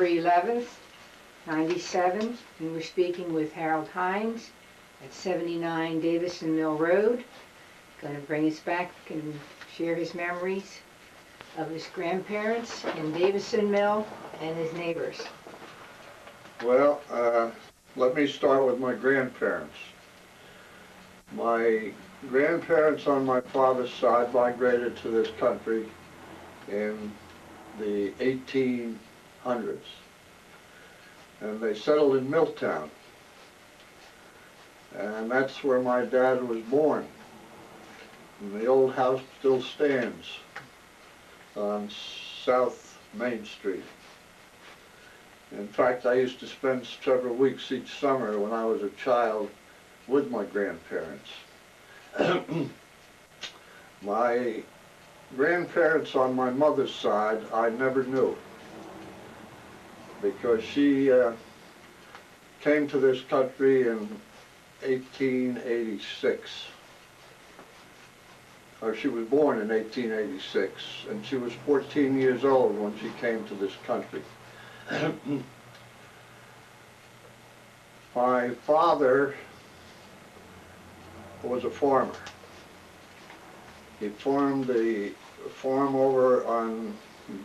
September 11th, 97, and we're speaking with Harold Heinz at 79 Davidsons Mill Road. Going to bring us back and share his memories of his grandparents in Davidsons Mill and his neighbors. Well, let me start with my grandparents. My grandparents on my father's side migrated to this country in the 1800s, and they settled in Milltown, and that's where my dad was born. And the old house still stands on South Main Street. In fact, I used to spend several weeks each summer when I was a child with my grandparents. My grandparents on my mother's side I never knew, because she came to this country in 1886. Or she was born in 1886, and she was 14 years old when she came to this country. My father was a farmer. He farmed the farm over on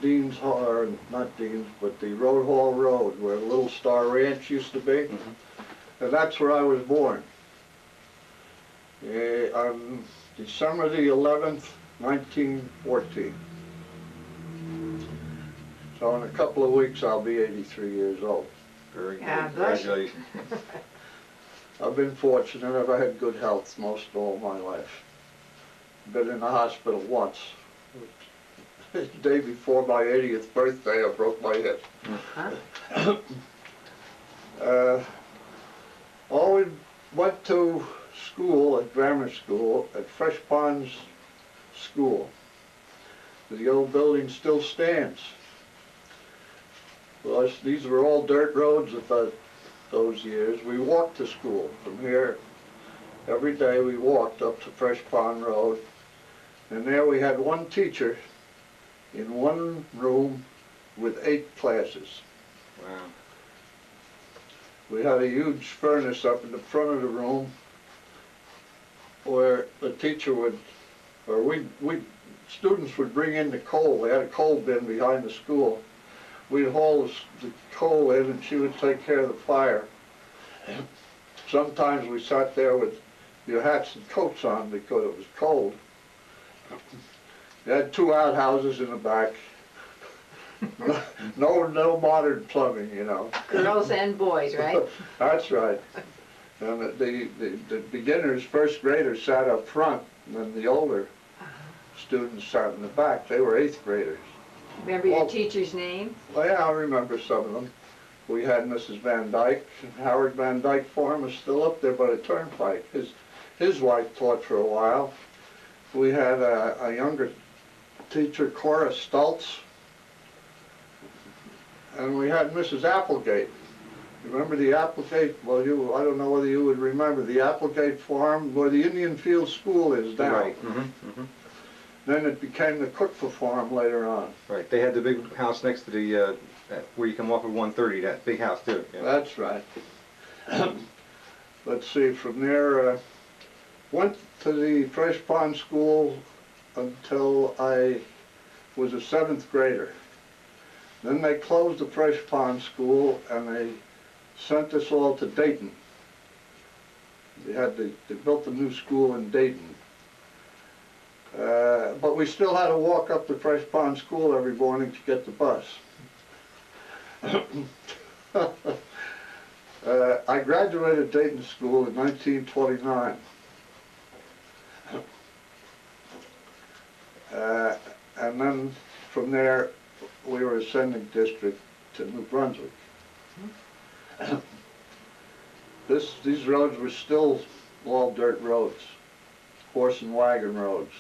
Dean's Hall, or not Dean's, but the Rhode Hall Road, where Little Star Ranch used to be. And that's where I was born. On December the 11th, 1914. So in a couple of weeks I'll be 83 years old. Very good. Congratulations. I've been fortunate. I've had good health most all my life. Been in the hospital once. The day before my 80th birthday, I broke my hip. Always went to school, at grammar school, at Fresh Ponds School. The old building still stands. Well, these were all dirt roads at those years. We walked to school from here. Every day we walked up to Fresh Pond Road, and there we had one teacher in one room with 8 classes. Wow. We had a huge furnace up in the front of the room where the teacher would, or students would bring in the coal. They had a coal bin behind the school. We'd haul the coal in, and she would take care of the fire. Sometimes we sat there with your hats and coats on because it was cold. They had 2 outhouses in the back. No modern plumbing, you know. Girls and boys, right? That's right. And the beginners, first graders, sat up front, and then the older students sat in the back. They were 8th graders. Remember your teacher's name? Well, yeah, I remember some of them. We had Mrs. Van Dyke. Howard Van Dyke farm is still up there by the turnpike. His wife taught for a while. We had a younger teacher, Cora Stultz. And we had Mrs. Applegate. Remember the Applegate? Well, I don't know whether you would remember the Applegate farm where the Indian Field School is now. Right. Then it became the Cookfa farm later on. Right. They had the big house next to the where you come off of 130. That big house too. Yeah. That's right. Let's see. From there, went to the Fresh Pond School until I was a 7th grader. Then they closed the Fresh Pond School and they sent us all to Dayton. They built a new school in Dayton. But we still had to walk up to Fresh Pond School every morning to get the bus. I graduated Dayton School in 1929. And then from there, we were ascending district to New Brunswick. These roads were still all dirt roads, horse and wagon roads.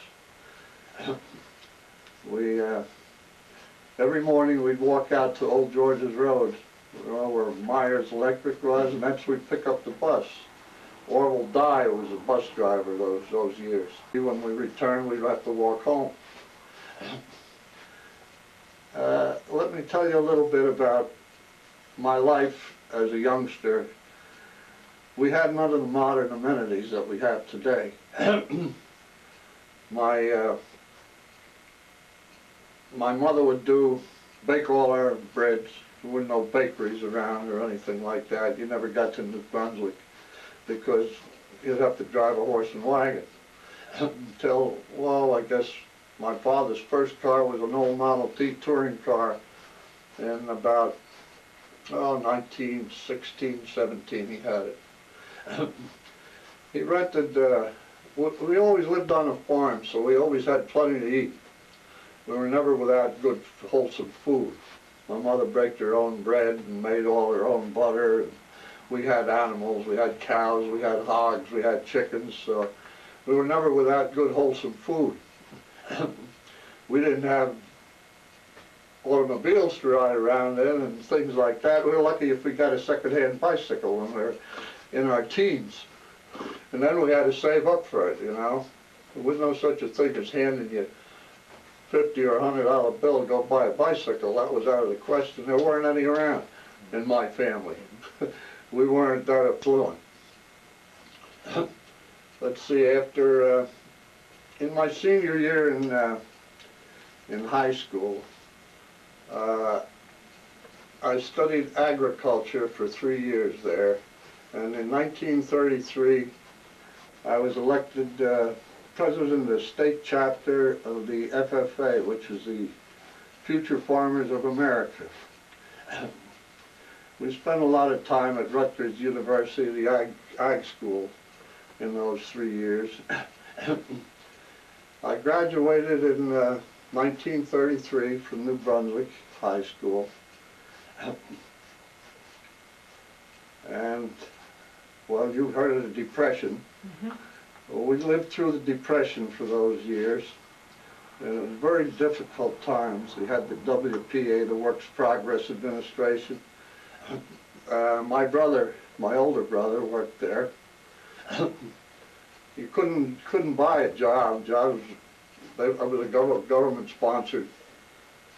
Every morning we'd walk out to Old George's Road, where Myers Electric was, and that's where we'd pick up the bus. Orville Dye was a bus driver those years. When we returned, we'd have to walk home. Let me tell you a little bit about my life as a youngster, we had none of the modern amenities that we have today. My mother would bake all our breads. There weren't no bakeries around or anything like that. You never got to New Brunswick because you'd have to drive a horse and wagon. Until, well, I guess my father's first car was an old Model T touring car in about, 1916, 17 he had it. He rented, we always lived on a farm, so we always had plenty to eat. We were never without good, wholesome food. My mother baked her own bread and made all her own butter. We had animals, we had cows, we had hogs, we had chickens, so we were never without good, wholesome food. We didn't have automobiles to ride around in and things like that. We were lucky if we got a second-hand bicycle when we were in our teens. And then we had to save up for it, you know. There was no such a thing as handing you $50 or $100 bill to go buy a bicycle. That was out of the question. There weren't any around in my family. We weren't that affluent. Let's see, after, in my senior year in high school, I studied agriculture for 3 years there, and in 1933 I was elected president of the state chapter of the FFA, which is the Future Farmers of America. We spent a lot of time at Rutgers University, the ag school, in those 3 years. I graduated in 1933 from New Brunswick High School. And, well, you've heard of the Depression. Well, we lived through the Depression for those years. And it was very difficult times. We had the WPA, the Works Progress Administration. My brother, my older brother, worked there. You couldn't buy a job. Jobs, it was a government-sponsored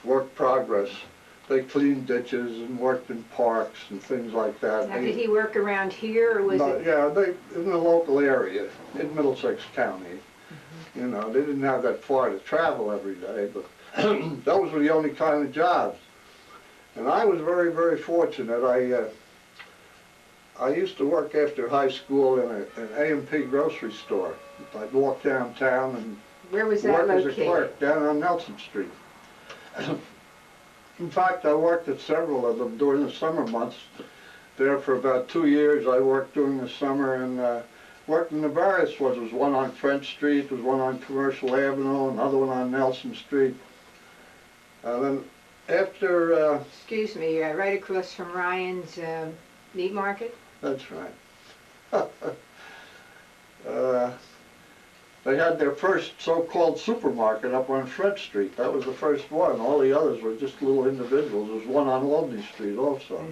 work progress. They cleaned ditches and worked in parks and things like that. Now, did he work around here, or was it? Yeah, in the local area, in Middlesex County. You know, they didn't have that far to travel every day, but those were the only kind of jobs. And I was very, very fortunate. I used to work after high school in an A&P grocery store. I'd walk downtown and Where was that work as a located? clerk down on Nelson Street. In fact, I worked at several of them during the summer months. There for about 2 years, I worked during the summer and worked in the various ones. There was one on French Street, there was one on Commercial Avenue, another one on Nelson Street. And then after... Excuse me, right across from Ryan's meat market? That's right. They had their first so-called supermarket up on French Street. That was the first one. All the others were just little individuals. There was one on Albany Street also.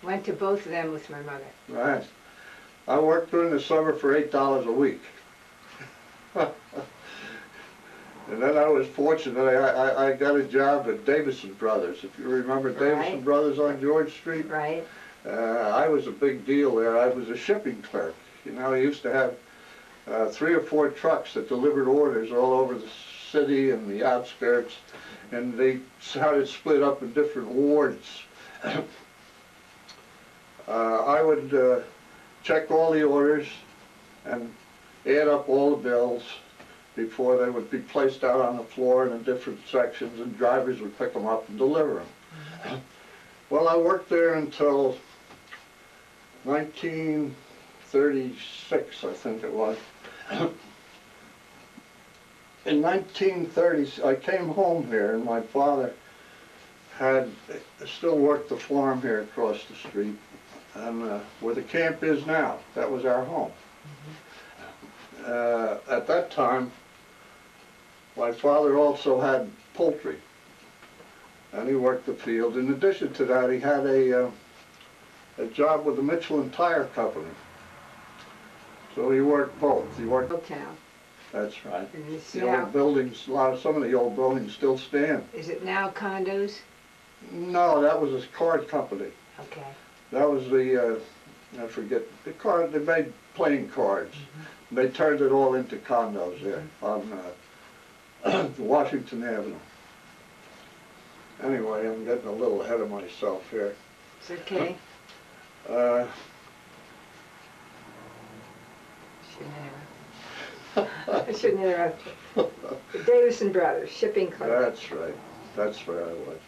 Went to both of them with my mother. Right. I worked during the summer for $8 a week. And then I was fortunate. I got a job at Davidsons Brothers. If you remember Davidson Brothers on George Street. Right. I was a big deal there. I was a shipping clerk. You know, I used to have 3 or 4 trucks that delivered orders all over the city and the outskirts, and they had it split up in different wards. I would check all the orders and add up all the bills before they would be placed out on the floor in the different sections, and drivers would pick them up and deliver them. Well, I worked there until 1936, I think it was. In 1930, I came home here, and my father had still worked the farm here across the street, and where the camp is now, that was our home. At that time, my father also had poultry, and he worked the field. In addition to that, he had a job with the Michelin Tire Company. So he worked both. He worked. Milltown. That's right. And it's The now, old buildings, some of the old buildings still stand. is it now condos? No, that was a card company. Okay. That was the, I forget, the card, they made playing cards. They turned it all into condos there on Washington Avenue. Anyway, I'm getting a little ahead of myself here. It's okay. I shouldn't interrupt you. The Davison Brothers, shipping company. That's right. That's where I was.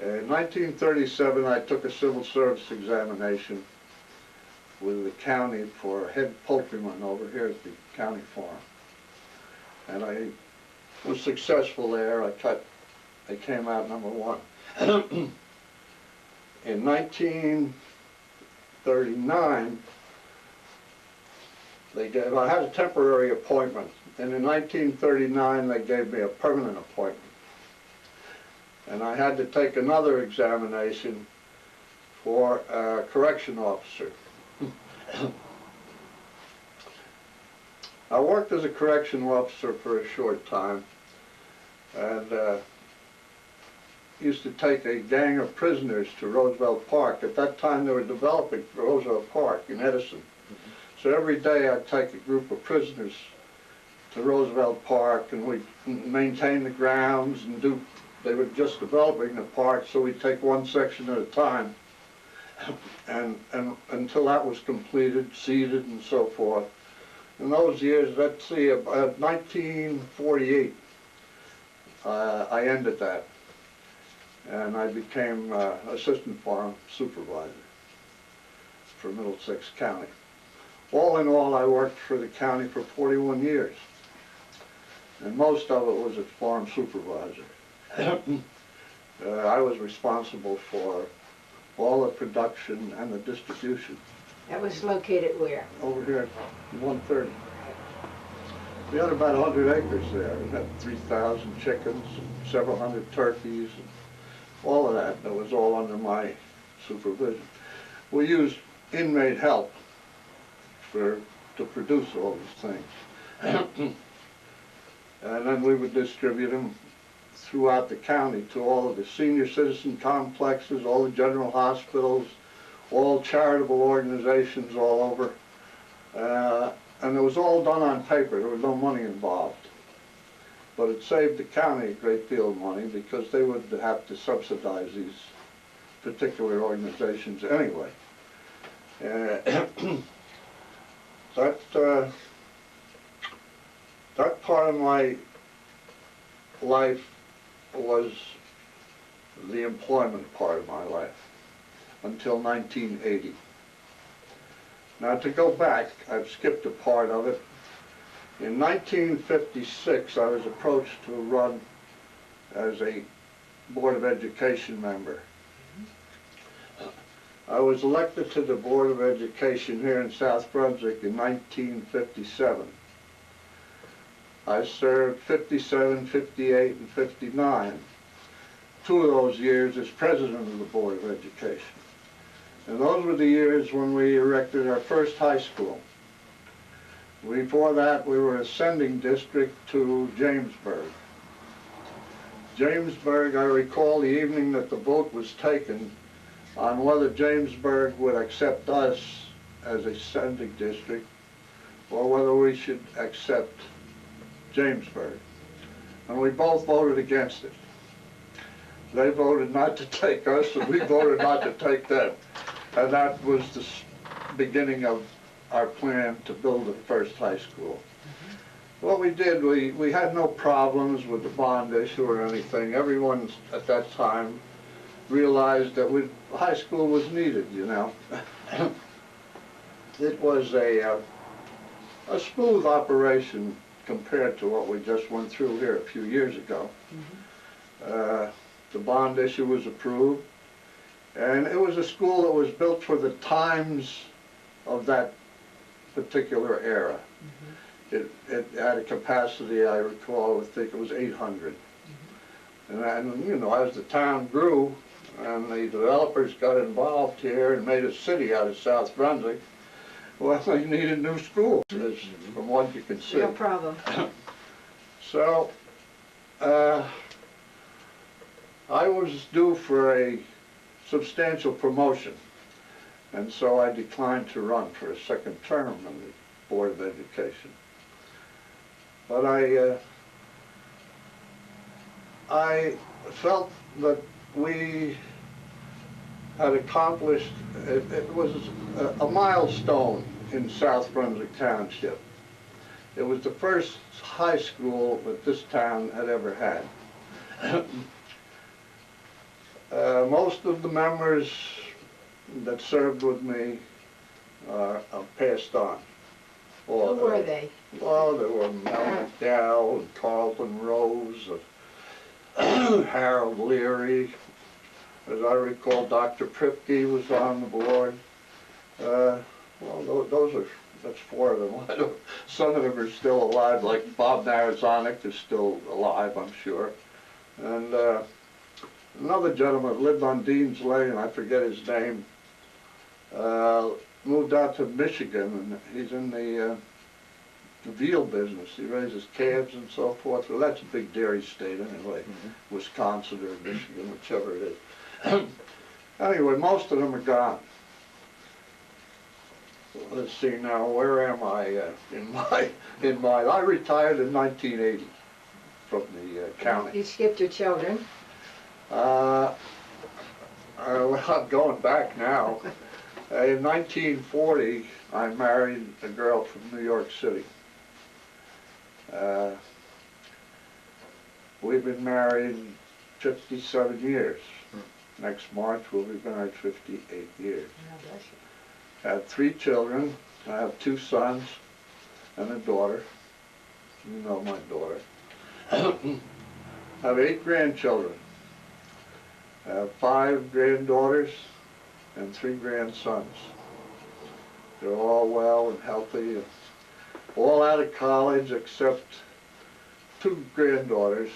In 1937, I took a civil service examination with the county for head poultryman over here at the county farm. And I was successful there. I came out number one. In 1939, I had a temporary appointment, and in 1939 they gave me a permanent appointment. And I had to take another examination for a correction officer. I worked as a correction officer for a short time, and used to take a gang of prisoners to Roosevelt Park. At that time they were developing Roosevelt Park in Edison. So every day I'd take a group of prisoners to Roosevelt Park, and we'd maintain the grounds and they were just developing the park, so we'd take one section at a time, and until that was completed, seeded and so forth. In those years, let's see, about 1948, I ended that, and I became assistant farm supervisor for Middlesex County. All in all, I worked for the county for 41 years, and most of it was as farm supervisor. I was responsible for all the production and the distribution. That was located where? Over here at 130. We had about 100 acres there. We had 3,000 chickens, and several hundred turkeys, and all of that. That was all under my supervision. We used inmate help to produce all these things. And then we would distribute them throughout the county to all of the senior citizen complexes, all the general hospitals, all charitable organizations all over. And it was all done on paper. There was no money involved. But it saved the county a great deal of money because they would have to subsidize these particular organizations anyway. That part of my life was the employment part of my life until 1980. Now to go back, I've skipped a part of it. In 1956, I was approached to run as a Board of Education member. I was elected to the Board of Education here in South Brunswick in 1957. I served 57, 58, and 59. 2 of those years as president of the Board of Education. And those were the years when we erected our first high school. Before that, we were a sending district to Jamesburg. Jamesburg, I recall the evening that the vote was taken on whether Jamesburg would accept us as a sending district or whether we should accept Jamesburg. And we both voted against it. They voted not to take us, and we voted not to take them. And that was the beginning of our plan to build the first high school. What we did, we had no problems with the bond issue or anything. Everyone at that time realized that high school was needed, you know. It was a smooth operation compared to what we just went through here a few years ago. The bond issue was approved, and it was a school that was built for the times of that particular era. It had a capacity, I recall, I think it was 800. And you know, as the town grew and the developers got involved here and made a city out of South Brunswick, well, they needed new schools, from what you can see. No problem. So, I was due for a substantial promotion. And so I declined to run for a second term on the Board of Education. But I felt that we had accomplished, it was a milestone in South Brunswick Township. It was the first high school that this town had ever had. Most of the members that served with me are passed on. Who were they? Well, there were Mel McDowell, and Carlton Rose, Harold Leary. As I recall, Dr. Pripke was on the board. Well, that's four of them. Some of them are still alive, like Bob Narazonik is still alive, I'm sure. And another gentleman lived on Dean's Lane, I forget his name, moved out to Michigan, and he's in the veal business. He raises calves and so forth. Well, that's a big dairy state anyway, Wisconsin or Michigan, whichever it is. Anyway, most of them are gone. Let's see now, where am I I retired in 1980 from the county. You skipped your children. Well, I'm going back now. In 1940, I married a girl from New York City. We've been married 57 years. Next March, we'll be married 58 years. God bless you. I have 3 children. I have 2 sons and a daughter. You know my daughter. I have 8 grandchildren. I have 5 granddaughters and 3 grandsons. They're all well and healthy, and all out of college except 2 granddaughters.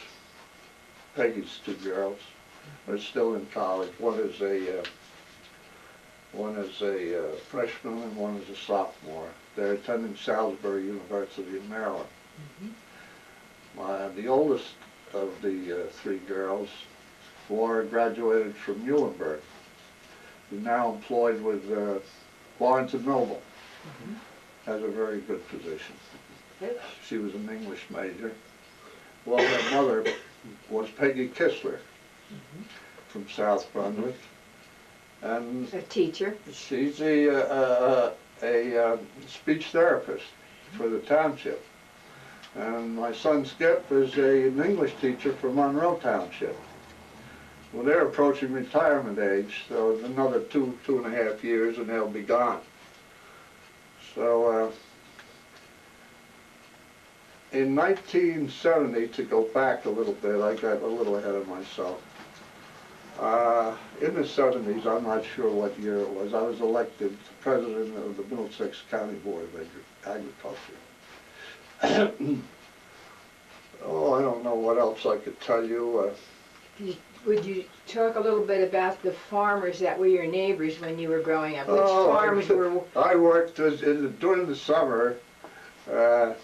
Peggy's 2 girls are still in college. One is a freshman and one is a sophomore. They're attending Salisbury University in Maryland. The oldest of the 3 girls, Laura, graduated from Muhlenberg. Is now employed with Barnes and Noble. Has a very good position. She was an English major. Well, her mother was Peggy Kistler from South Brunswick. And A teacher. she's a speech therapist for the township. And my son Skip is an English teacher for Monroe Township. Well, they're approaching retirement age, so another 2.5 years and they'll be gone. So in 1970, to go back a little bit, I got a little ahead of myself. In the 70s, I'm not sure what year it was, I was elected president of the Middlesex County Board of Agriculture. Oh, I don't know what else I could tell you. Would you talk a little bit about the farmers that were your neighbors when you were growing up? Which farms were... I worked during the summer. The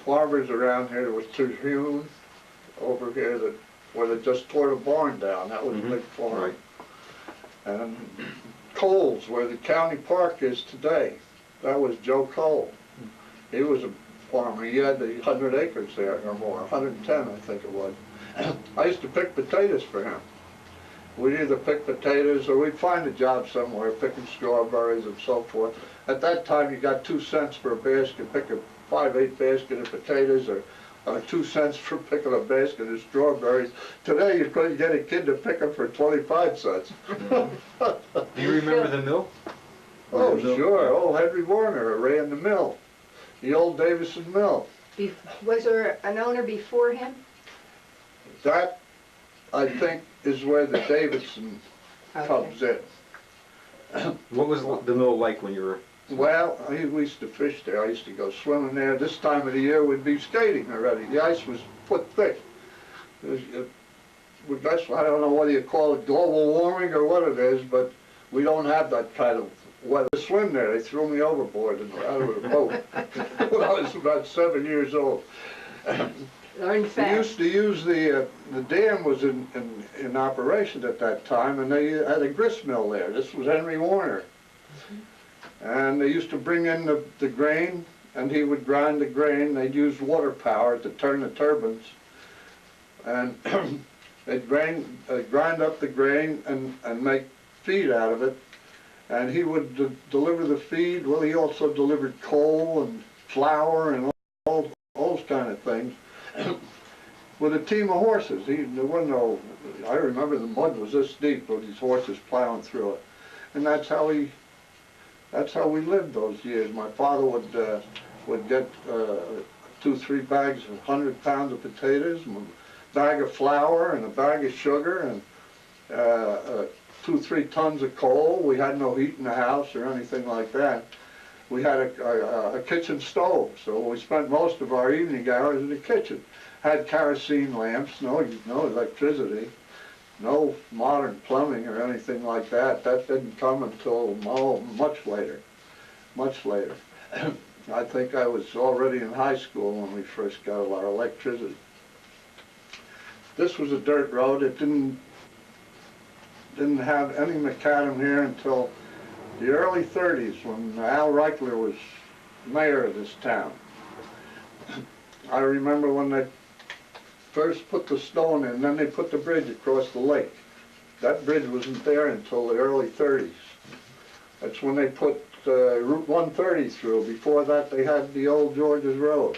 farmers around here, there was Terhune over here where they just tore the barn down. That was a big farm. Right. And Coles, where the county park is today, that was Joe Cole. He was a farmer. He had 100 acres there or more, 110 I think it was. I used to pick potatoes for him. We'd either pick potatoes or we'd find a job somewhere picking strawberries and so forth. At that time you got 2 cents for a basket, pick a 5/8 basket of potatoes, or 2 cents for picking a basket of strawberries. Today you couldn't get a kid to pick them for 25 cents. Do you remember the mill? Oh, sure. Old Henry Warner ran the mill. The old Davidsons Mill. Was there an owner before him? That, I think, is where the Davidson comes in. What was the mill like when you were... Well, we used to fish there. I used to go swimming there. This time of the year we'd be skating already. The ice was foot thick. I don't know whether you call it global warming or what it is, but we don't have that kind of weather. To swim there, they threw me overboard and out of the boat when I was about 7 years old. Learn They fast. used to use the dam was in operation at that time, and they had a grist mill there. This was Henry Warner. And they used to bring in the grain, and he would grind the grain. They'd use water power to turn the turbines. And they'd grind up the grain and make feed out of it. And he would deliver the feed. Well, he also delivered coal and flour and all those kind of things. With a team of horses. There wasn't no, I remember the mud was this deep with these horses plowing through it. And that's how we lived those years. My father would get 2-3 bags of 100 pounds of potatoes, and a bag of flour and a bag of sugar, and 2-3 tons of coal. We had no heat in the house or anything like that. We had a kitchen stove, so we spent most of our evening hours in the kitchen. Had kerosene lamps, no electricity, no modern plumbing or anything like that. That didn't come until much later, much later. I think I was already in high school when we first got our electricity. This was a dirt road. It didn't have any macadam here until the early 30s when Al Reichler was mayor of this town. I remember when they first put the stone in, then they put the bridge across the lake. That bridge wasn't there until the early 30s. That's when they put Route 130 through. Before that they had the old George's Road.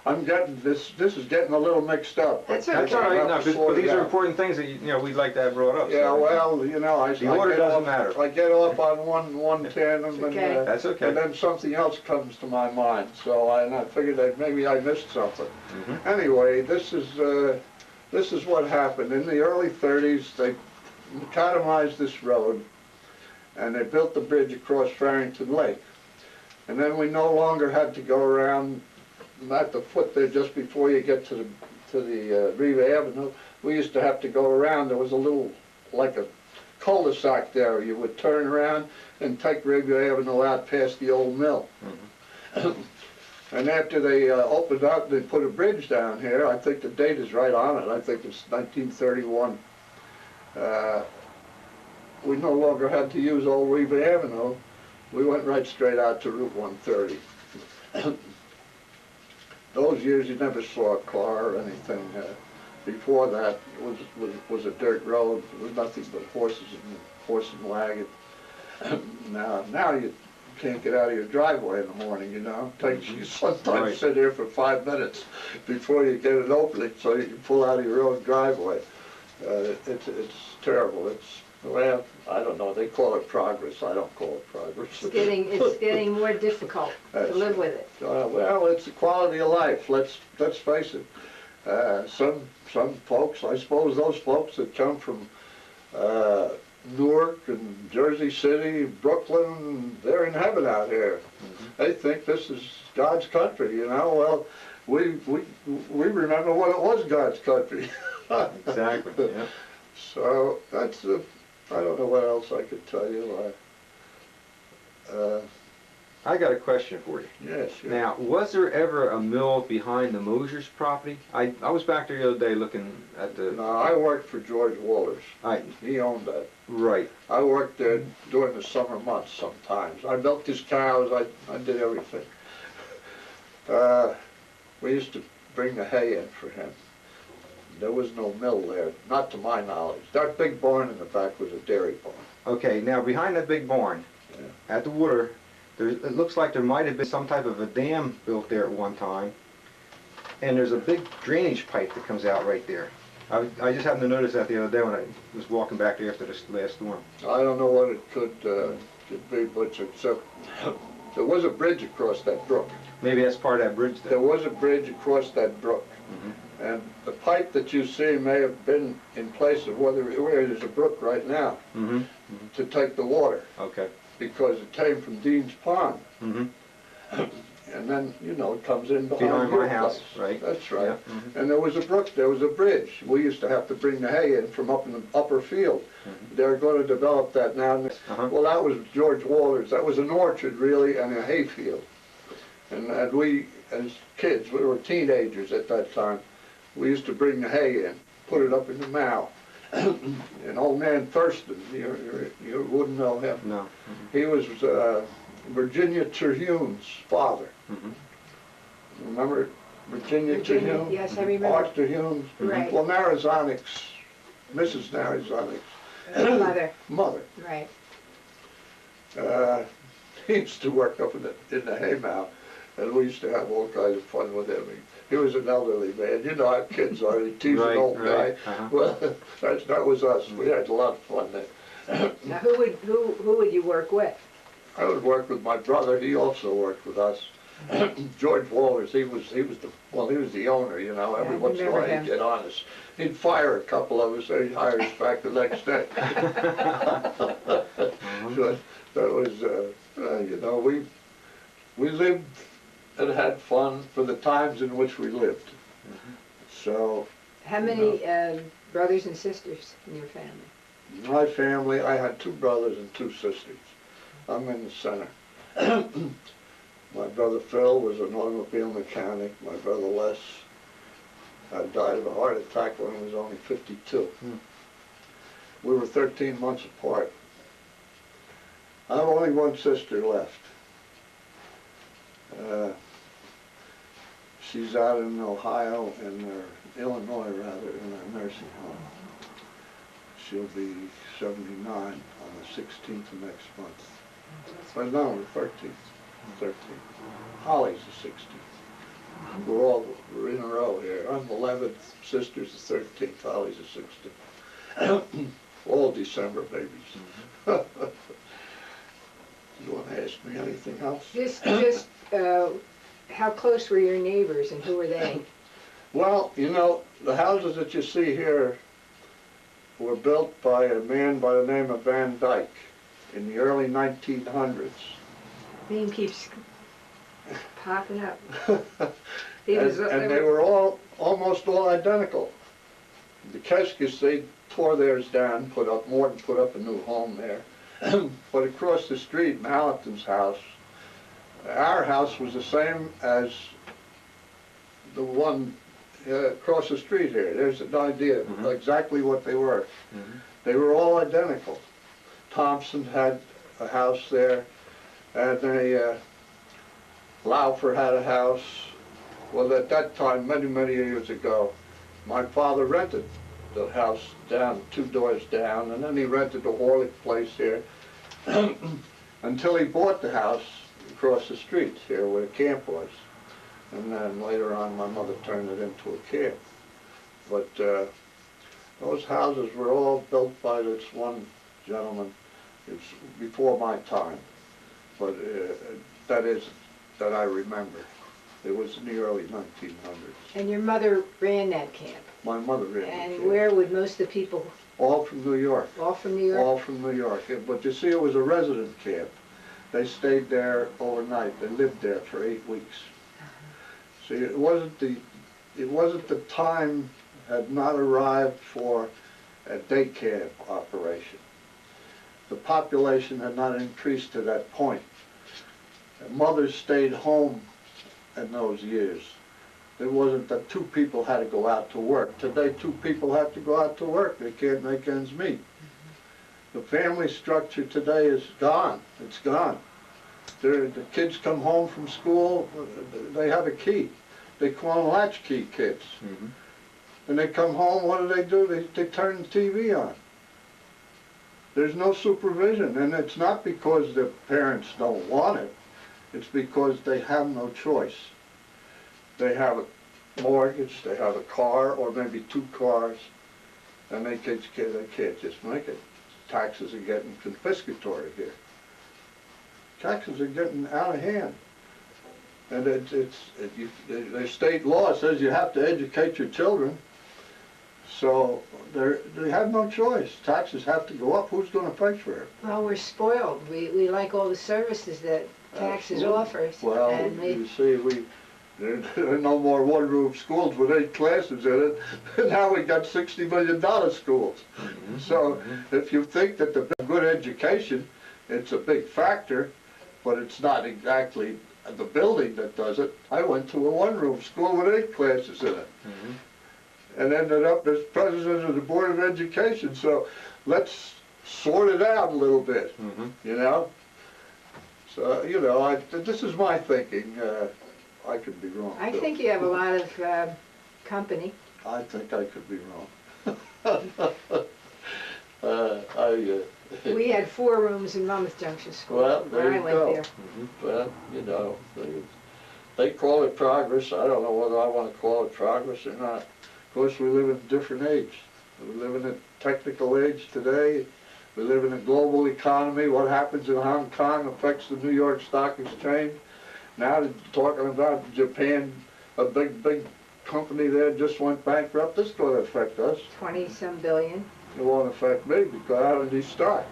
I'm getting, this is getting a little mixed up. That's That's all okay. right, no, but these are important things that, we'd like to have brought up. Yeah, so, well, the order doesn't matter. I get off on 110 and Okay. then, That's okay. and then something else comes to my mind. So I figured that maybe I missed something. Anyway, this is what happened. In the early 30s, they macadamized this road, and they built the bridge across Farrington Lake. And then we no longer had to go around at the foot there just before you get to the Riva Avenue. We used to have to go around. There was a little, like a cul-de-sac there. You would turn around and take Riva Avenue out past the old mill. And after they opened up, they put a bridge down here. I think the date is right on it. I think it's 1931. We no longer had to use old Riva Avenue. We went right straight out to Route 130. Those years you never saw a car or anything. Before that it was a dirt road. It was nothing but horse and wagon. Now you can't get out of your driveway in the morning, It takes you sometimes sit here for 5 minutes before you get an opening so you can pull out of your own driveway. It's terrible. Well, I don't know, they call it progress. I don't call it progress. It's getting more difficult to live with it. Well, it's the quality of life, let's face it. Some folks, I suppose those folks that come from Newark and Jersey City, Brooklyn, they're in heaven out here. They think this is God's country, Well, we remember when it was God's country. Exactly, yeah. So that's I don't know what else I could tell you. I got a question for you. Yes. Now, was there ever a mill behind the Mosier's property? I was back there the other day looking at the... No, I worked for George Walters. He owned that. Right. I worked there during the summer months sometimes. I milked his cows. I did everything. We used to bring the hay in for him. There was no mill there, not to my knowledge. That big barn in the back was a dairy barn. Okay, now behind that big barn, at the water, it looks like there might have been some type of a dam built there at one time. And there's a big drainage pipe that comes out right there. I just happened to notice that the other day when I was walking back there after this last storm. I don't know what it could be, but except there was a bridge across that brook. Maybe that's part of that bridge There was a bridge across that brook. And the pipe that you see may have been in place of where there's a brook right now to take the water. Okay. Because it came from Dean's Pond. And then, it comes in behind my house, right? That's right. Yeah. And there was a brook, there was a bridge. We used to have to bring the hay in from up in the upper field. They're going to develop that now. Well, that was George Walters. That was an orchard, really, and a hay field. And we, as kids, we were teenagers at that time, we used to bring the hay in, put it up in the mow. And old man Thurston, you wouldn't know him. No. He was Virginia Terhune's father. Remember Virginia Terhune? Yes, I remember. Arthur Terhune. Right. Well, Narazonic's, Mrs. Narazonic's Mother. mother. Right. He used to work up in the hay mow, and we used to have all kinds of fun with him. He was an elderly man. You know how kids are. They tease an old guy. Well, that was us. We had a lot of fun then. Now, who would you work with? I would work with my brother. He also worked with us. George Walters. He was the owner. You know. Every once in a while he'd get on us. He'd fire a couple of us, and he'd hire us back the next day. So that was, you know, we lived and had fun for the times in which we lived. So. How many brothers and sisters in your family? My family, I had 2 brothers and 2 sisters. I'm in the center. My brother Phil was an automobile mechanic. My brother Les had died of a heart attack when he was only 52. We were 13 months apart. I have only 1 sister left. She's out in Ohio, Illinois rather, in a nursing home. She'll be 79 on the 16th of next month. But no, the 13th. 13th. Holly's the 16th. We're in a row here. I'm the 11th, sister's the 13th, Holly's the 16th. All December babies. You want to ask me anything else? Just how close were your neighbors and who were they? Well, you know, the houses that you see here were built by a man by the name of Van Dyke in the early 1900s. Name keeps popping up. And they were almost all identical. The Keskis, they tore theirs down, put up a new home there. But across the street, Malleton's house, our house was the same as the one across the street here. There's an idea of exactly what they were. They were all identical. Thompson had a house there, and Laufer had a house. Well, at that time, many, many years ago, my father rented the house down, 2 doors down, and then he rented the Horlick place here until he bought the house across the street here where the camp was. And then later on, my mother turned it into a camp. But those houses were all built by this one gentleman. It's before my time, but that I remember. It was in the early 1900s. And your mother ran that camp? My mother ran the camp. And where would most of the people? All from New York. All from New York? All from New York. But you see, it was a resident camp. They stayed there overnight. They lived there for 8 weeks. See, it wasn't the time had not arrived for a day camp operation. The population had not increased to that point. Mothers stayed home in those years. It wasn't that 2 people had to go out to work. Today, 2 people have to go out to work. They can't make ends meet. The family structure today is gone. It's gone. The kids come home from school, they have a key. They call them latchkey kids. And they come home, what do? They turn the TV on. There's no supervision, and it's not because the parents don't want it. It's because they have no choice. They have a mortgage, they have a car, or maybe 2 cars, and they can't just make it. Taxes are getting confiscatory here. Taxes are getting out of hand. And the state law says you have to educate your children. So they have no choice. Taxes have to go up. Who's going to pay for it? Well, we're spoiled. We like all the services that taxes offer us. Well, you see, there are no more one-room schools with 8 classes in it. Now we got $60 million schools. So if you think that the good education, it's a big factor, but it's not exactly the building that does it. I went to a one-room school with 8 classes in it. And ended up as president of the Board of Education, so let's sort it out a little bit, you know? So, you know, this is my thinking. I could be wrong. I too. think you have a lot of company. I think I could be wrong. We had 4 rooms in Monmouth Junction School Well, when there I you went go. there. Well, you know, they call it progress. I don't know whether I want to call it progress or not. Of course, we live in a different age. We live in a technical age today. We live in a global economy. What happens in Hong Kong affects the New York Stock Exchange. Now they're talking about Japan, a big company there just went bankrupt. This is going to affect us. 20-some billion. It won't affect me because I don't stock.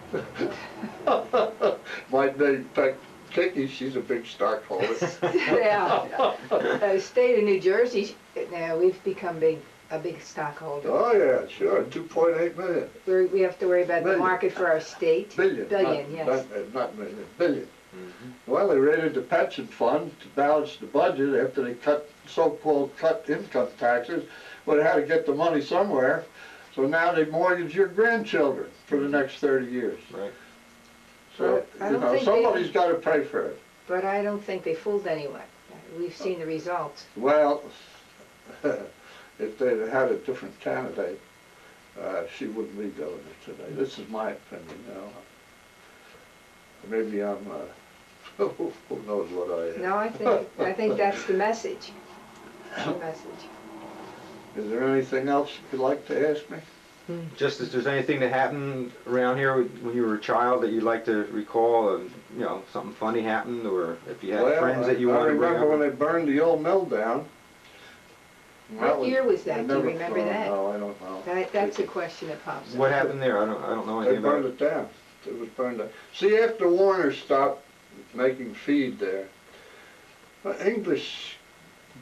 Might may affect Kiki, she's a big stockholder. Yeah. The state of New Jersey, now we've become a big stockholder. Oh yeah, sure, 2.8 million. We have to worry about the market for our state. Billion. Billion, yes. Not million, billion. Well, they raided the pension fund to balance the budget after they so-called cut income taxes. Well, they had to get the money somewhere. So now they mortgage your grandchildren for the next 30 years. Right. So, you know, somebody's got to pay for it. But I don't think they fooled anyone. We've seen the results. Well, if they'd had a different candidate, she wouldn't be governor today. This is my opinion, you know. Maybe I'm, who knows what I am. No, I think that's the message. The message. Is there anything else you'd like to ask me? Just if there's anything that happened around here when you were a child that you'd like to recall, you know, something funny happened, or if you had friends that you wanted to bring up. I remember when they burned the old mill down. What year was that? Do you remember that? No, I don't know. That's a question that pops up. What happened there? I don't know anything about it. They burned it down. It was burned down. See, after Warner stopped making feed there, an English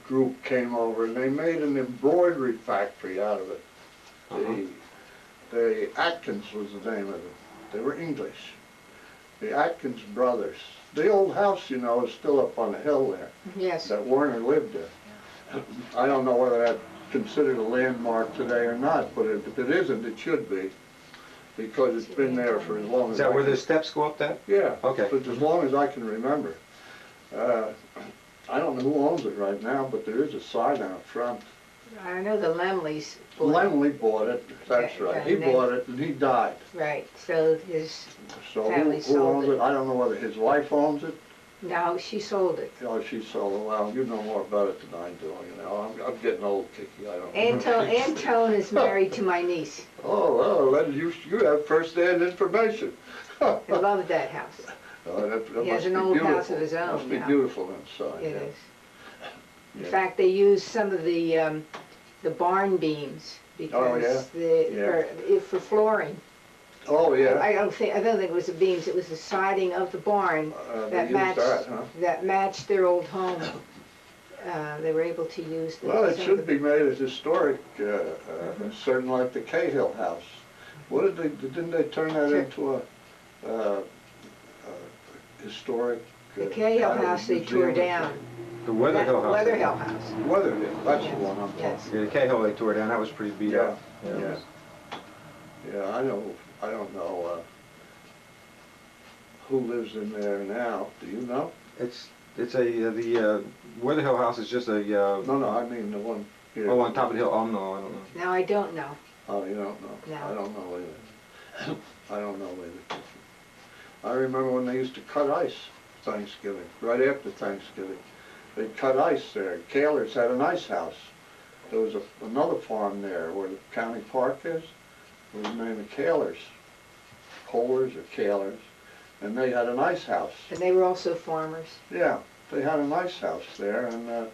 group came over and they made an embroidery factory out of it. The Atkins was the name of it. They were English. The Atkins brothers. The old house, you know, is still up on the hill there. Yes. That Warner lived in. I don't know whether that's considered a landmark today or not, but if it isn't, it should be, because it's been there for as long as Is that where the steps go up that? Yeah. Okay. But as long as I can remember. I don't know who owns it right now, but there is a sign out front. I know the Lemleys. Lemley bought it, that's Yeah, right. yeah, He bought it and he died. Right, so his So family who sold owns it? I don't know whether his wife owns it. No, she sold it. Oh, she sold it. Well, you know more about it than I do, you know. I'm getting old, Kiki, I don't know. Antone is married to my niece. Oh, well, then you have first-hand information. I love that house. Oh, that He has must an be old house beautiful. of his own Must be now. beautiful inside. It yeah. is. In Yeah. fact, they used some of the barn beams because for flooring. Oh, yeah. I don't think it was the beams. It was the siding of the barn They that used matched that, huh? that matched their old home. They were able to use the. Well, it some should of be made as historic, certain like the Cahill House. What didn't they turn that into a historic? The Cahill House they tore down. The Weatherhill House. Weatherhill House. Weatherhill, that's Yes, the one I'm talking yes. about. Yeah, the Cahill they tore down. That was pretty beat up. Yeah. Yeah, I don't know who lives in there now. Do you know? It's the Weatherhill House is just a. No, I mean the one here. Oh, on top of the hill. Oh no, I don't know. Now I don't know. Oh, you don't know? No. I don't know either. I don't know either. I remember when they used to cut ice Thanksgiving, right after Thanksgiving. They'd cut ice there. Kaler's had an ice house. There was another farm there where the county park is. It was named the Kalers. Kohlers or Kalers. And they had an ice house. And they were also farmers. Yeah, they had an ice house there, and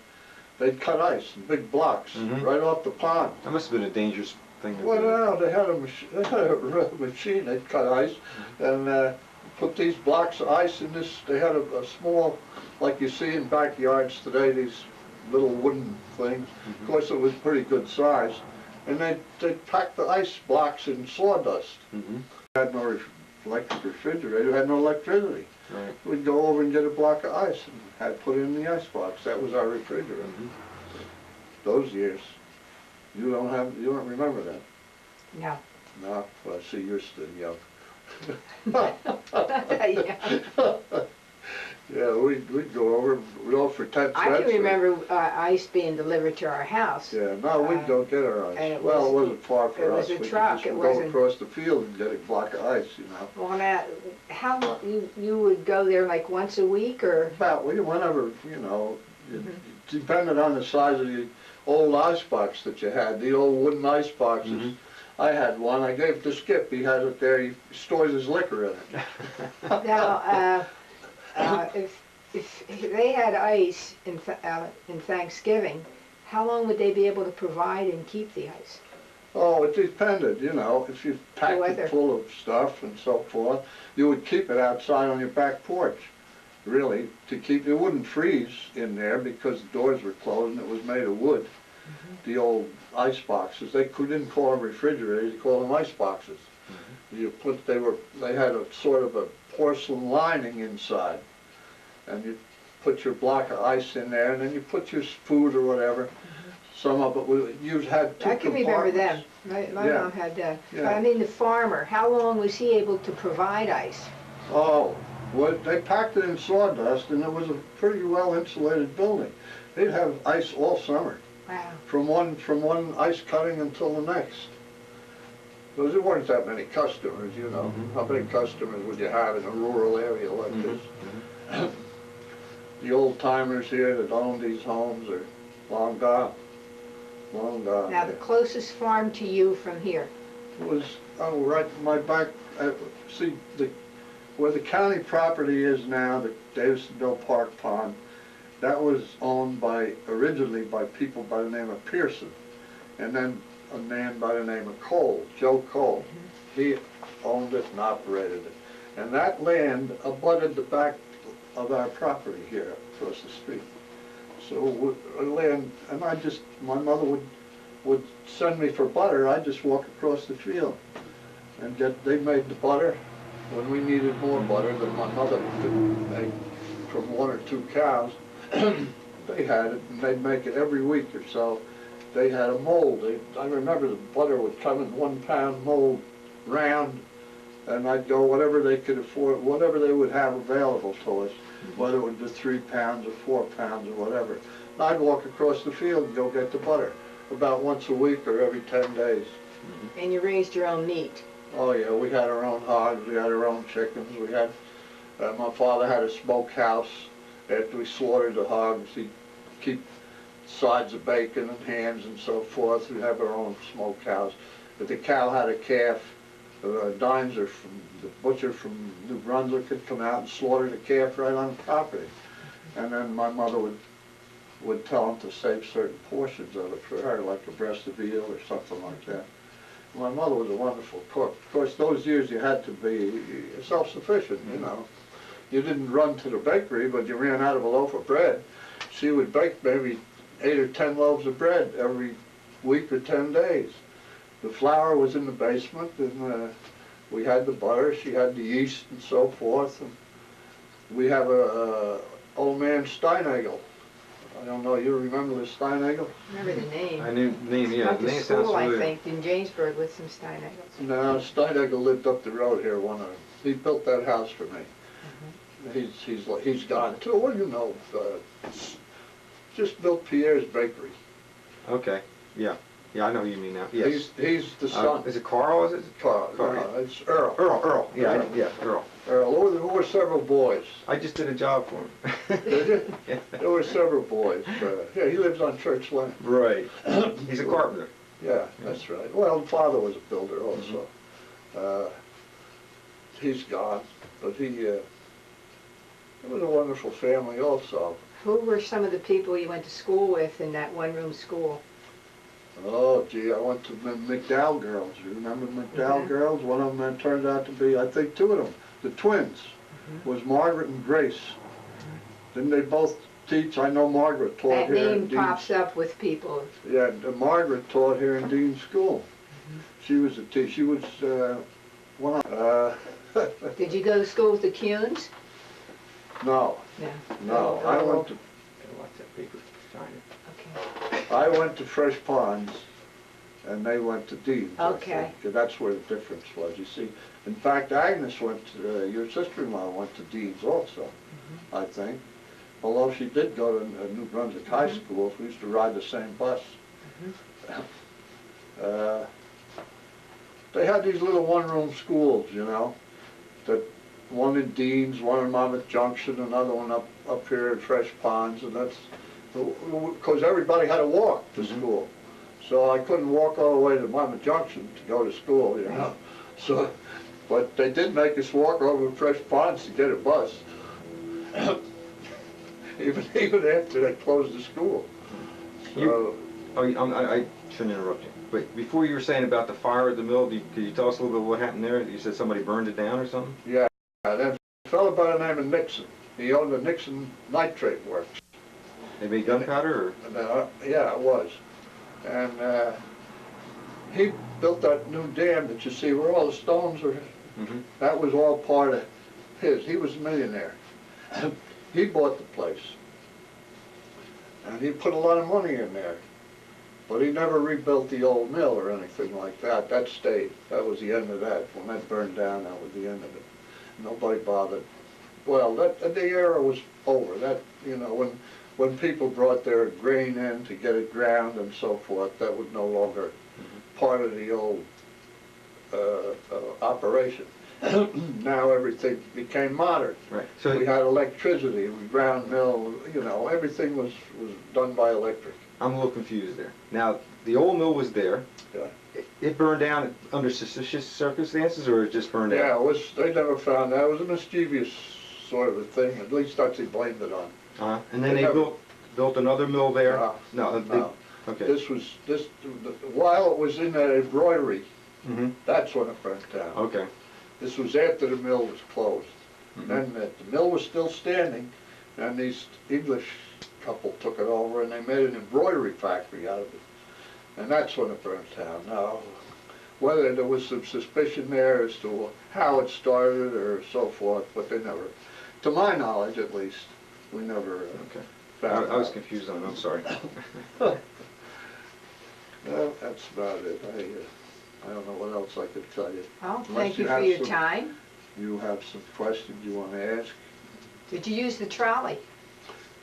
they'd cut ice in big blocks right off the pond. That must have been a dangerous thing to do. Well, no, they had a real machine. They'd cut ice and put these blocks of ice in this. They had a small, like you see in backyards today, these little wooden things. Of course, it was pretty good size. And they'd pack the ice blocks in sawdust. Had no electric refrigerator, had no electricity. Right. we'd go over and get a block of ice and had put it in the icebox. That was our refrigerator. Those years. You don't remember that? No. No, well, I see you're still young. Yeah. Yeah, we'd go over, we'd offer 10 cents. I can or- remember ice being delivered to our house. Yeah, no, we'd go get our and ice. it Well, it was- wasn't far for it us. was a We could truck, just it go wasn't- across the field and get a block of ice, you know. Well, now, how long, you would go there like once a week, or? About, whenever, you know, it depended on the size of the old ice box that you had, the old wooden ice boxes. I had one, I gave it to Skip, he has it there, he stores his liquor in it. Now, if they had ice in Thanksgiving, how long would they be able to provide and keep the ice? Oh, it depended, you know, if you packed weather. it full of stuff and so forth, you would keep it outside on your back porch, really, to keep, it wouldn't freeze in there because the doors were closed and it was made of wood. The old ice boxes, they didn't call them refrigerators, they called them ice boxes. You put, they had a sort of a porcelain lining inside, and you put your block of ice in there, and then you put your food or whatever. Some of it was, you had two I can remember them. compartments. My Yeah. mom had that. Yeah. But I mean, the farmer, how long was he able to provide ice? Oh, well, they packed it in sawdust, and it was a pretty well insulated building. They'd have ice all summer, Wow. from one ice cutting until the next. Because there weren't that many customers, you know. How many customers would you have in a rural area like this? The old timers here that own these homes are long gone. Long gone. Now, the closest farm to you from here? It was, oh, right in my back, see, where the county property is now, the Davisons Mill Park Pond, that was owned originally by people by the name of Pearson, and then a man by the name of Cole, Joe Cole. He owned it and operated it. And that land abutted the back of our property here across the street. So land, and my mother would send me for butter. I'd just walk across the field and they made the butter. When we needed more butter than my mother could make from 1 or 2 cows, they had it, and they'd make it every week or so. They had a mold. I remember the butter would come in 1 pound mold, round, and I'd go whatever they could afford, whatever they would have available to us, whether it would be 3 pounds or 4 pounds or whatever. And I'd walk across the field and go get the butter about once a week or every 10 days. And you raised your own meat? Oh yeah, we had our own hogs, we had our own chickens, we had, my father had a smokehouse. After we slaughtered the hogs, he'd keep sides of bacon and hams and so forth. We'd have our own smokehouse. If the cow had a calf, Dimes from the butcher from New Brunswick could come out and slaughter the calf right on the property. And then my mother would tell him to save certain portions of it for her, like a breast of veal or something like that. My mother was a wonderful cook. Of course, those years you had to be self-sufficient, you know. You didn't run to the bakery, but you ran out of a loaf of bread. She would bake maybe 8 or 10 loaves of bread every week or 10 days. The flour was in the basement, and we had the butter, she had the yeast and so forth. And we have a old man Steinegel. I don't know, you remember the Steinegel? Remember the name? I knew the name, yeah. Went The to name sounds school, I familiar. think, in Jamesburg with some Steinegels. No, Steinegel lived up the road here one of them. He built that house for me. He's gone too. Well, you know, just built Pierre's Bakery. Okay, yeah. Yeah, I know who you mean now. Yes. He's the son. Is it Carl, is it? Carl. Carl. No, it's Earl. Earl. Yeah, Earl. yeah, Earl. Earl. There were several boys. I just did a job for him. Did you? Yeah. There were several boys. Yeah, he lives on Church Lane. Right. He's a carpenter. Yeah, that's right. Well, father was a builder also. He's gone, but it was a wonderful family also. Who were some of the people you went to school with in that one-room school? Oh, gee, I went to the McDowell girls. You remember the McDowell girls? One of them turned out to be, I think 2 of them, the twins, was Margaret and Grace. Didn't they both teach? I know Margaret taught That here in name Dean's. pops up with people. Yeah, Margaret taught here in Dean's School. She was a teacher. She was one of Did you go to school with the Kuhns? No, No. no. I went to Gotta watch that paper, shine Okay. Fresh Ponds, and they went to Dean's. I Okay. think. And that's where the difference was. You see, in fact, Agnes went to, your sister-in-law went to Dean's also, I think. Although she did go to New Brunswick High School, we used to ride the same bus. They had these little one-room schools, you know, that one in Dean's, one in Monmouth Junction, another one up here at Fresh Ponds, and that's because everybody had to walk to school. So I couldn't walk all the way to Monmouth Junction to go to school, you know. So, but they did make us walk over to Fresh Ponds to get a bus, even after they closed the school. So, I shouldn't interrupt you. But before you were saying about the fire at the mill, could you tell us a little bit what happened there? You said somebody burned it down or something? yeah, that fellow by the name of Nixon. He owned the Nixon Nitrate Works. They made gunpowder, or? Yeah, it was. And he built that new dam that you see where all the stones are. That was all part of his. He was a millionaire. He bought the place. And he put a lot of money in there. But he never rebuilt the old mill or anything like that. That stayed. That was the end of that. When that burned down, that was the end of it. Nobody bothered. Well, the era was over. That, you know, when people brought their grain in to get it ground and so forth, that was no longer part of the old operation. Now everything became modern. Right. So we had electricity, we ground mill, you know, everything was done by electric. I'm a little confused there. Now, the old mill was there. Yeah. It burned down under suspicious circumstances, or it just burned down? Yeah, they never found that. It was a mischievous sort of a thing. At least that's what they blamed it on. And then they built another mill there? No. Okay. While it was in that embroidery, that's when it burnt down. Okay. This was after the mill was closed. Then the mill was still standing, and these English couple took it over and they made an embroidery factory out of it. And that's when it burnt down. Now, whether there was some suspicion there as to how it started or so forth, but they never, to my knowledge at least, we never found I was out. confused on it, I'm sorry. Well, that's about it. I don't know what else I could tell you. Well, Unless thank you for have your some- time. You have some questions you want to ask? Did you use the trolley?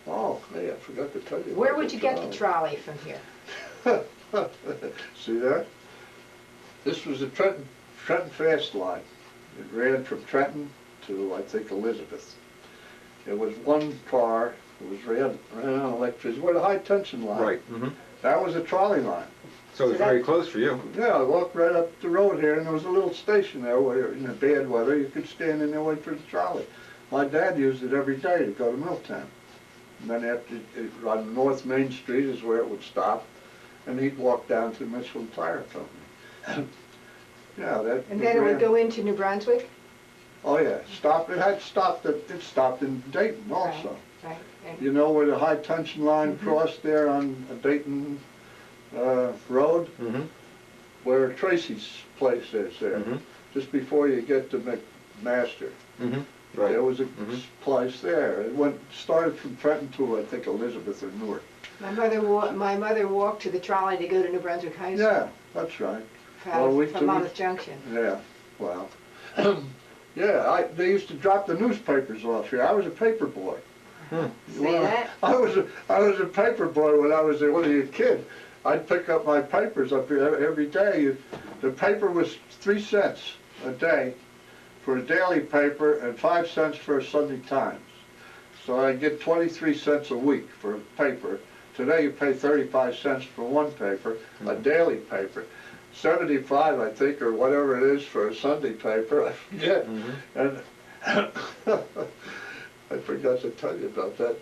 Oh, hey, I forgot to tell you. Where about would you get the trolley from here? See that? This was the Trenton Fast Line. It ran from Trenton to, I think, Elizabeth. It was one car. It was ran on electricity. Where the high tension line. Right. That was a trolley line. So it was very close for you. Yeah, I walked right up the road here, and there was a little station there where, in the bad weather, you could stand in there and wait for the trolley. My dad used it every day to go to Milltown. And then after, on North Main Street is where it would stop, and he'd walk down to Michelin Tire Company. Yeah, that. And then it would go into New Brunswick? Oh yeah, stopped. It stopped in Dayton also. Right. You know where the high tension line crossed there on Dayton Road, where Tracy's place is there, just before you get to McMaster. Right. There was a place there. It started from Trenton to, I think, Elizabeth or Newark. My mother walked to the trolley to go to New Brunswick High School. Yeah, that's right. From Monmouth Junction. Yeah, well, yeah, they used to drop the newspapers off here. I was a paper boy. See that? I was a paper boy when I was only a kid. I'd pick up my papers up here every day. The paper was 3 cents a day for a daily paper and 5 cents for a Sunday Times. So I'd get 23 cents a week for a paper. Today you pay 35 cents for one paper, a daily paper. 75, I think, or whatever it is for a Sunday paper. I forget. And I forgot to tell you about that.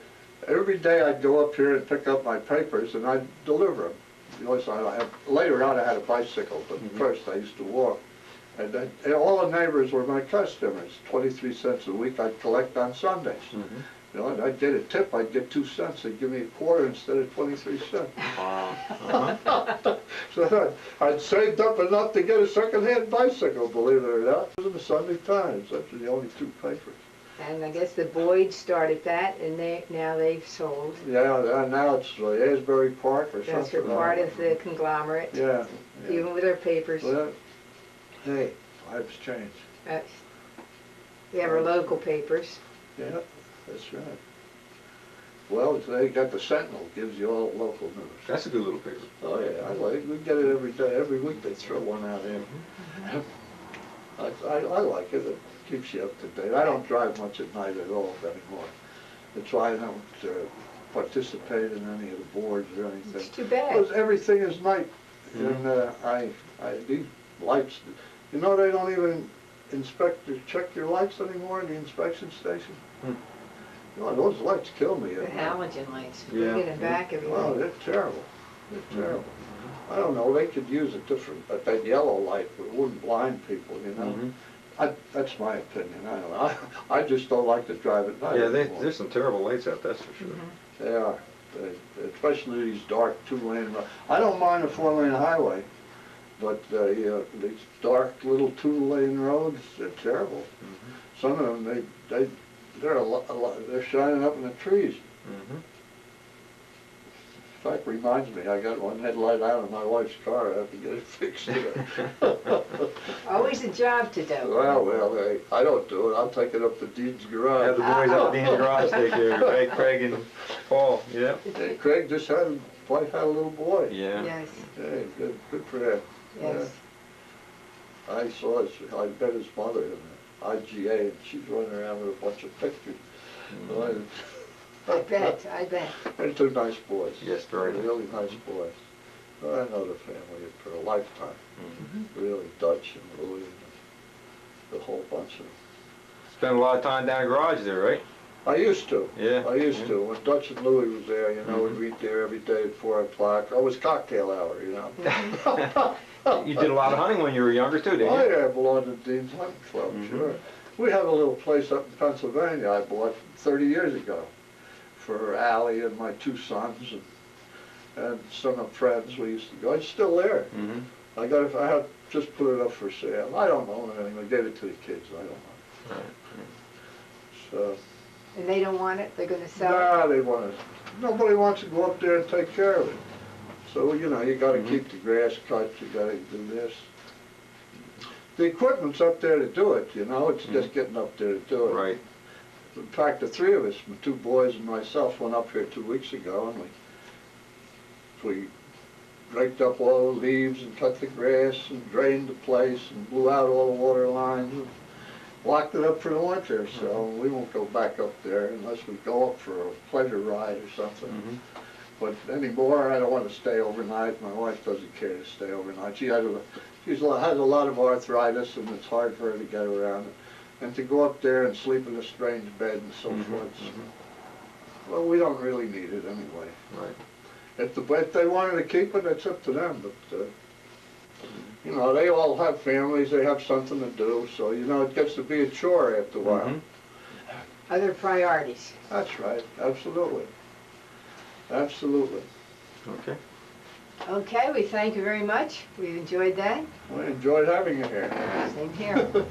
Every day I'd go up here and pick up my papers, and I'd deliver them. You know, later on I had a bicycle, but first I used to walk. And all the neighbors were my customers. 23 cents a week I'd collect on Sundays. You know, and I'd get a tip, I'd get 2 cents. They'd give me a quarter instead of 23 cents. So I'd saved up enough to get a second-hand bicycle, believe it or not. It was in the Sunday Times. Those were the only 2 papers. And I guess the Boyd started that, and now they've sold. Yeah, now it's Asbury Park or That's something. for part of the conglomerate, Yeah. Yeah. even with their papers. Well, hey, lives change. Uh, We have our local papers. Yeah, that's right. Well, they got the Sentinel, gives you all local news. That's a good little paper. Oh yeah, I like. We get it every day, every week. They throw one out in. I like it. It keeps you up to date. I don't drive much at night at all anymore. That's why I don't participate in any of the boards or anything. It's too bad. Because everything is night, and these lights. You know, they don't even inspect or check your lights anymore in the inspection station. You know, those lights kill me. The at night. halogen lights, Yeah. bring it back every Wow, day. they're terrible. They're terrible. I don't know, they could use a different, that yellow light, but it wouldn't blind people, you know? That's my opinion, I don't know. I just don't like to drive at night Yeah, anymore. there's some terrible lights out, that's for sure. They are. Especially these dark two-lane roads. I don't mind a four-lane highway, but these dark little two-lane roads, they're terrible. Some of them, they're shining up in the trees. In fact, reminds me, I got one headlight out of my wife's car. I have to get it fixed. Always a job to do. Well, hey, I don't do it. I'll take it up to Dean's garage. Have the boys out in the garage take care of it, right? Craig and Paul, yeah. Hey, Craig just had a little boy. Yeah. Yes, Hey, good for him. yes. Yeah. I met his mother in the IGA, and she's running around with a bunch of pictures. I bet. They're two nice boys. Yes, very nice. Really nice boys. I know the family for a lifetime. Really, Dutch and Louie, and the whole bunch of them. Spend a lot of time down in the garage there, right? I used to. Yeah. I used to. When Dutch and Louie was there, you know, we'd meet there every day at 4 o'clock. It was cocktail hour, you know. You did a lot of hunting when you were younger too, didn't you? Oh yeah, I belonged to Dean's Hunting Club, sure. We have a little place up in Pennsylvania I bought 30 years ago for Allie and my two sons and some of friends we used to go. It's still there. I had just put it up for sale. I don't own anything. I gave it to the kids. I don't know. Right. So. And they don't want it? They're going to sell it? Nah, they want it. Nobody wants to go up there and take care of it. So, you know, you got to keep the grass cut. You got to do this. The equipment's up there to do it, you know. It's just getting up there to do it. Right. In fact, the three of us, my two boys and myself, went up here 2 weeks ago, and we raked up all the leaves and cut the grass and drained the place and blew out all the water lines and locked it up for the winter. So we won't go back up there unless we go up for a pleasure ride or something. But anymore, I don't want to stay overnight. My wife doesn't care to stay overnight. She has a lot of arthritis, and it's hard for her to get around. And to go up there and sleep in a strange bed and so forth. Well, we don't really need it anyway. Right. If they wanted to keep it, it's up to them. But you know, they all have families. They have something to do. So you know, it gets to be a chore after a while. Other priorities. That's right. Absolutely. Absolutely. Okay. Okay, we thank you very much. We've enjoyed that. I enjoyed having you here. Same here.